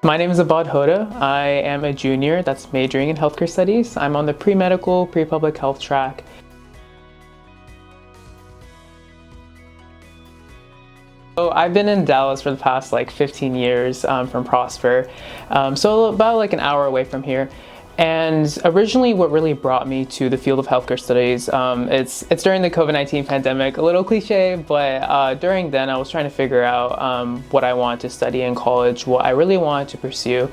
My name is Abbad Hoda. I am a junior that's majoring in healthcare studies. I'm on the pre-medical, pre-public health track. So I've been in Dallas for the past 15 years from Prosper, so about an hour away from here. And originally, what really brought me to the field of healthcare studies, it's during the COVID-19 pandemic, a little cliche, but during then I was trying to figure out what I wanted to study in college, what I really wanted to pursue.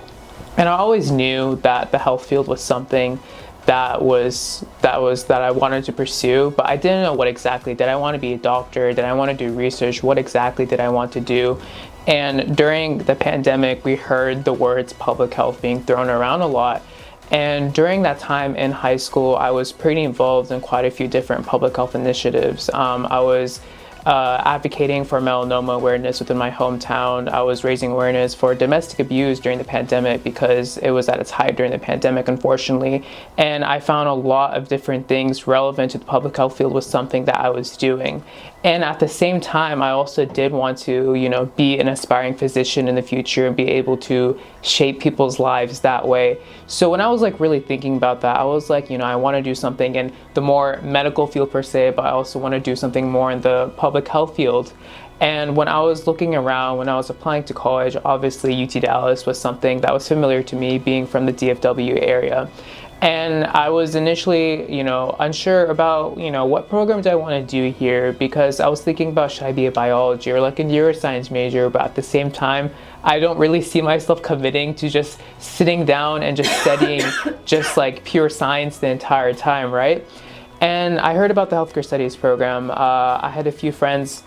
And I always knew that the health field was something that I wanted to pursue, but I didn't know what exactly. Did I want to be a doctor? Did I want to do research? What exactly did I want to do? And during the pandemic, we heard the words public health being thrown around a lot. And during that time in high school, I was pretty involved in quite a few different public health initiatives. I was advocating for melanoma awareness within my hometown. I was raising awareness for domestic abuse during the pandemic because it was at its height during the pandemic, unfortunately. And I found a lot of different things relevant to the public health field was something that I was doing. And at the same time, I also did want to, be an aspiring physician in the future and be able to shape people's lives that way. So when I was really thinking about that, I was I want to do something in the more medical field per se, but I also want to do something more in the public health field. And when I was looking around, when I was applying to college, obviously UT Dallas was something that was familiar to me, being from the DFW area. And I was initially, unsure about, what program do I want to do here, because I was thinking about, should I be a biology or a neuroscience major, but at the same time, I don't really see myself committing to just sitting down and just studying just pure science the entire time, right? And I heard about the healthcare studies program. I had a few friends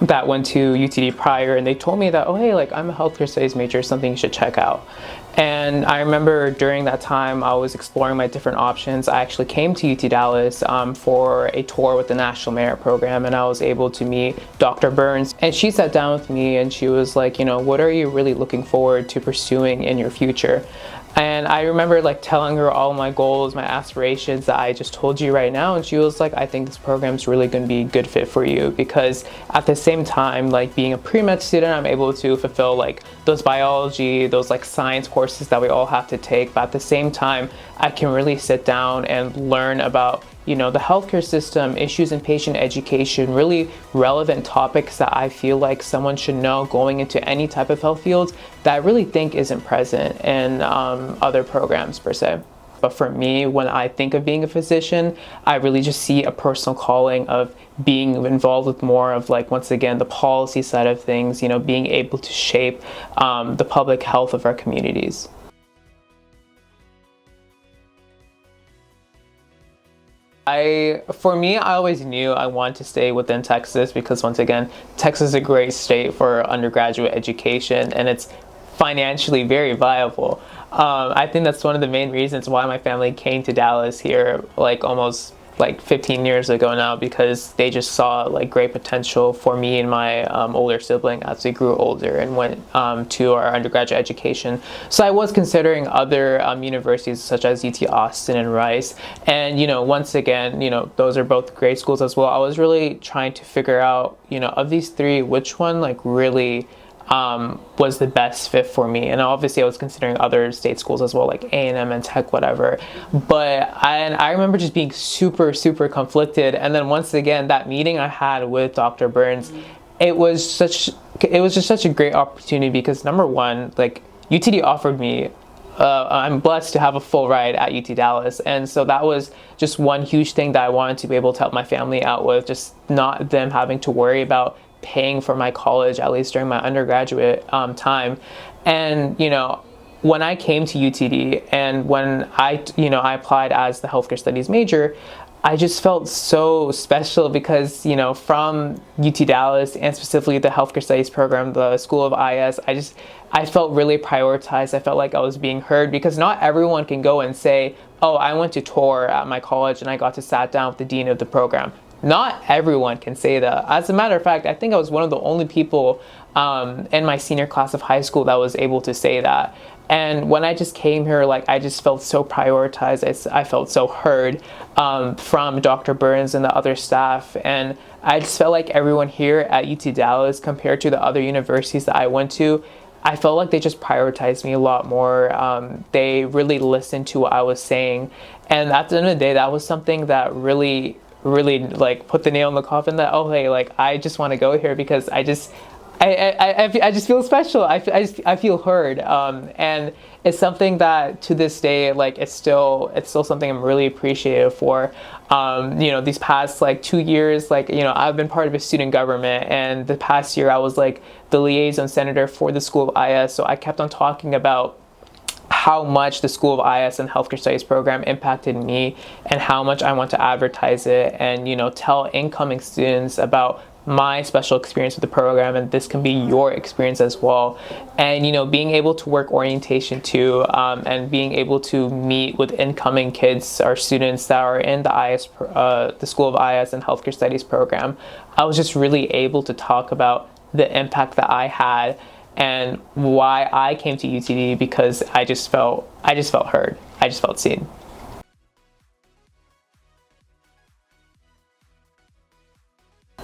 that went to UTD prior, and they told me that, oh hey, I'm a healthcare studies major, something you should check out. And I remember during that time I was exploring my different options. I actually came to UT Dallas for a tour with the National Merit Program, and I was able to meet Dr. Burns, and she sat down with me and she was like, what are you really looking forward to pursuing in your future? And I remember telling her all my goals, my aspirations that I just told you right now. And she was like, I think this program's really going to be a good fit for you, because at the same time, being a pre-med student, I'm able to fulfill those biology, those science courses that we all have to take. But at the same time, I can really sit down and learn about the healthcare system, issues in patient education, really relevant topics that I feel like someone should know going into any type of health field that I really think isn't present in other programs per se. But for me, when I think of being a physician, I really just see a personal calling of being involved with more of once again, the policy side of things, being able to shape the public health of our communities. For me, I always knew I wanted to stay within Texas because, once again, Texas is a great state for undergraduate education, and it's financially very viable. I think that's one of the main reasons why my family came to Dallas here almost 15 years ago now, because they just saw great potential for me and my older sibling as we grew older and went to our undergraduate education. So I was considering other universities such as UT Austin and Rice, and once again, those are both great schools as well. I was really trying to figure out, of these three, which one really was the best fit for me. And obviously I was considering other state schools as well, like A&M and Tech, whatever. But I remember just being super, super conflicted. And then once again, that meeting I had with Dr. Burns, it was just such a great opportunity because, number one, UTD offered me I'm blessed to have a full ride at UT Dallas, and so that was just one huge thing that I wanted to be able to help my family out with, just not them having to worry about paying for my college, at least during my undergraduate time. And when I came to UTD and when I applied as the healthcare studies major, I just felt so special because, from UT Dallas and specifically the healthcare studies program, the School of IS, I felt really prioritized. I felt like I was being heard, because not everyone can go and say, oh, I went to tour at my college and I got to sat down with the dean of the program. Not everyone can say that. As a matter of fact, I think I was one of the only people in my senior class of high school that was able to say that. And when I just came here, I just felt so prioritized. I felt so heard from Dr. Burns and the other staff. And I just felt like everyone here at UT Dallas, compared to the other universities that I went to, I felt like they just prioritized me a lot more. They really listened to what I was saying, and at the end of the day, that was something that really like put the nail in the coffin that, oh hey, like I just want to go here because I just feel special. I feel heard, and it's something that to this day, like it's still something I'm really appreciative for. These past like 2 years, like I've been part of a student government, and the past year I was like the liaison senator for the School of IS. So I kept on talking about how much the School of IS and Healthcare Studies program impacted me, and how much I want to advertise it and tell incoming students about my special experience with the program, and this can be your experience as well. And being able to work orientation too, and being able to meet with incoming kids or students that are in the School of IS and Healthcare Studies program, I was just really able to talk about the impact that I had and why I came to UTD, because I just felt heard. I just felt seen.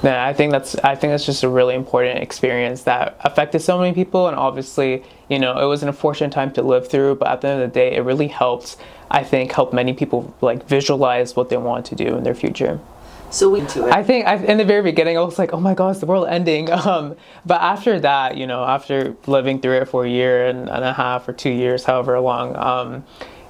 Yeah, I think that's just a really important experience that affected so many people, and obviously, it was an unfortunate time to live through, but at the end of the day, it really helped, I think, help many people like visualize what they want to do in their future. So we into it. I think in the very beginning, I was like, oh my gosh, the world ending. But after that, after living through it for a year and a half or 2 years, however long,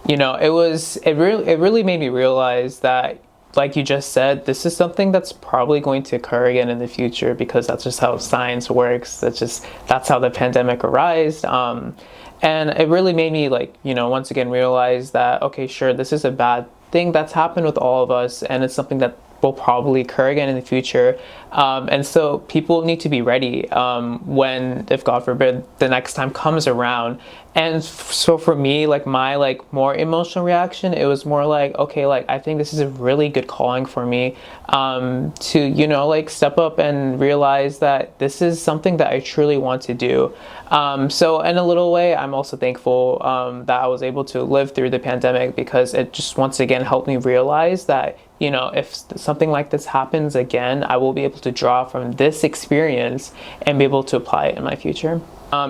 it really made me realize that, like you just said, this is something that's probably going to occur again in the future, because that's just how science works. That's how the pandemic arose. And it really made me once again realize that, okay, sure, this is a bad thing that's happened with all of us, and it's something that will probably occur again in the future. And so people need to be ready when, if God forbid, the next time comes around. And so for me, my more emotional reaction, it was more like, okay, I think this is a really good calling for me to step up and realize that this is something that I truly want to do. So in a little way, I'm also thankful that I was able to live through the pandemic, because it just once again helped me realize that if something like this happens again, I will be able to draw from this experience and be able to apply it in my future.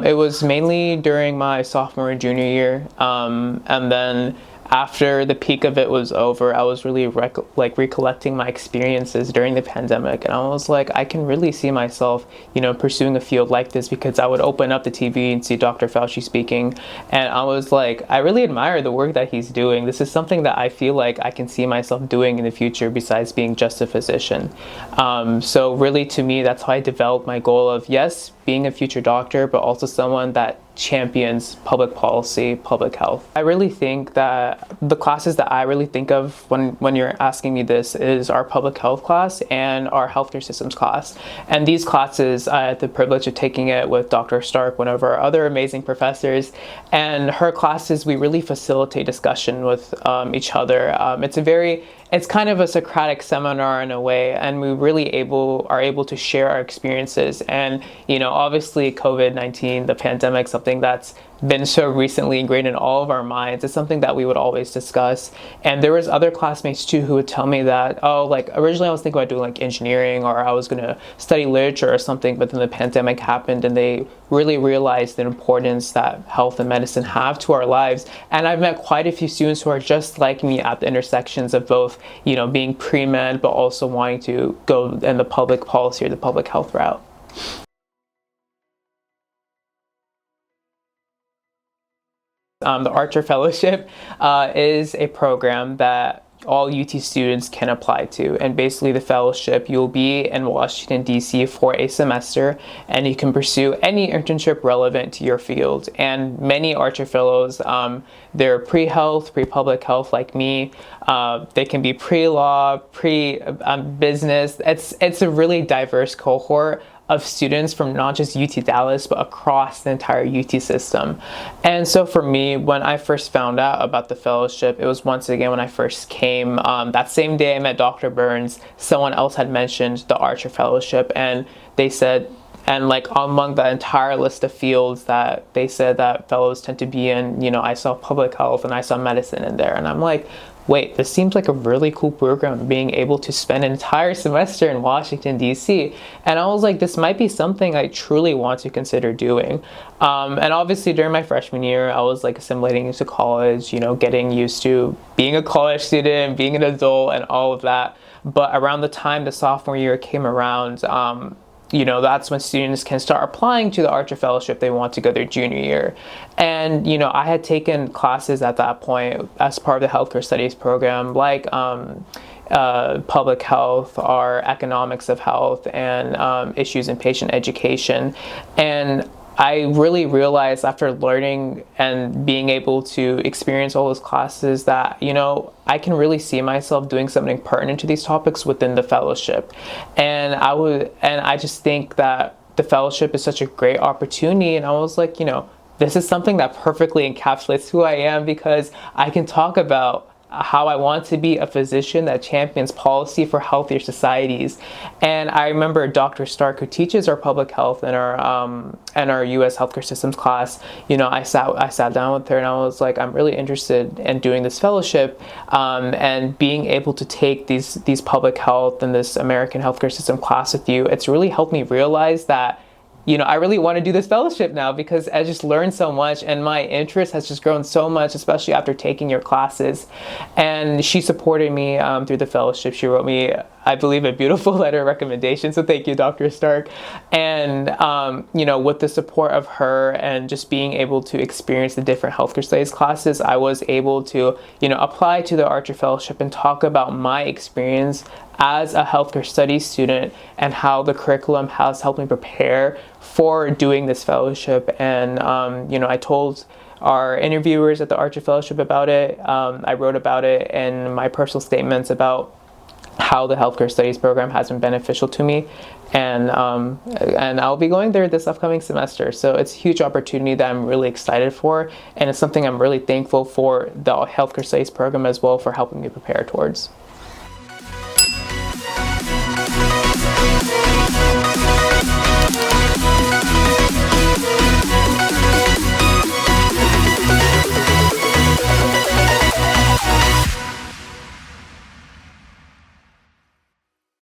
It was mainly during my sophomore and junior year, and then after the peak of it was over, I was really recollecting my experiences during the pandemic, and I was like, I can really see myself, pursuing a field like this, because I would open up the TV and see Dr. Fauci speaking, and I was like, I really admire the work that he's doing. This is something that I feel like I can see myself doing in the future besides being just a physician. So really, to me, that's how I developed my goal of, yes, being a future doctor, but also someone that champions public policy, public health. I really think that the classes that I really think of when you're asking me this is our public health class and our healthcare systems class. And these classes, I had the privilege of taking it with Dr. Stark, one of our other amazing professors. And her classes, we really facilitate discussion with each other. It's kind of a Socratic seminar in a way, and we really are able to share our experiences. And obviously COVID-19, the pandemic, something that's been so recently ingrained in all of our minds. It's something that we would always discuss. And there was other classmates too who would tell me that, oh, originally I was thinking about doing engineering, or I was going to study literature or something, but then the pandemic happened and they really realized the importance that health and medicine have to our lives. And I've met quite a few students who are just like me at the intersections of both, being pre-med, but also wanting to go in the public policy or the public health route. The Archer Fellowship is a program that all UT students can apply to, and basically the fellowship, you'll be in Washington DC for a semester, and you can pursue any internship relevant to your field. And many Archer Fellows, they're pre-health, pre-public health like me. They can be pre-law, pre-business. It's a really diverse cohort of students from not just UT Dallas, but across the entire UT system. And so for me, when I first found out about the fellowship, it was once again when I first came, that same day I met Dr. Burns, someone else had mentioned the Archer Fellowship, and they said, and among the entire list of fields that they said that fellows tend to be in, I saw public health and I saw medicine in there. And I'm like, wait, this seems like a really cool program, being able to spend an entire semester in Washington, D.C. And I was like, this might be something I truly want to consider doing. And obviously during my freshman year, I was like assimilating into college, you know, getting used to being a college student, being an adult, and all of that. But around the time the sophomore year came around, you know, that's when students can start applying to the Archer Fellowship they want to go their junior year. And, you know, I had taken classes at that point as part of the healthcare studies program, like public health or economics of health and issues in patient education. And I really realized after learning and being able to experience all those classes that, you know, I can really see myself doing something pertinent to these topics within the fellowship. And I just think that the fellowship is such a great opportunity. And I was like, you know, this is something that perfectly encapsulates who I am, because I can talk about how I want to be a physician that champions policy for healthier societies. And I remember Dr. Stark, who teaches our public health in our U.S. healthcare systems class, you know, I sat down with her and I was like, I'm really interested in doing this fellowship, and being able to take these public health and this American healthcare system class with you. It's really helped me realize that, you know, I really want to do this fellowship now, because I just learned so much and my interest has just grown so much, especially after taking your classes. And she supported me through the fellowship. She wrote me, I believe, a beautiful letter of recommendation. So thank you, Dr. Stark. And, you know, with the support of her and just being able to experience the different healthcare studies classes, I was able to, you know, apply to the Archer Fellowship and talk about my experience as a healthcare studies student and how the curriculum has helped me prepare for doing this fellowship. And, you know, I told our interviewers at the Archer Fellowship about it. I wrote about it in my personal statements about how the healthcare studies program has been beneficial to me. And I'll be going there this upcoming semester. So it's a huge opportunity that I'm really excited for. And it's something I'm really thankful for the healthcare studies program as well for helping me prepare towards.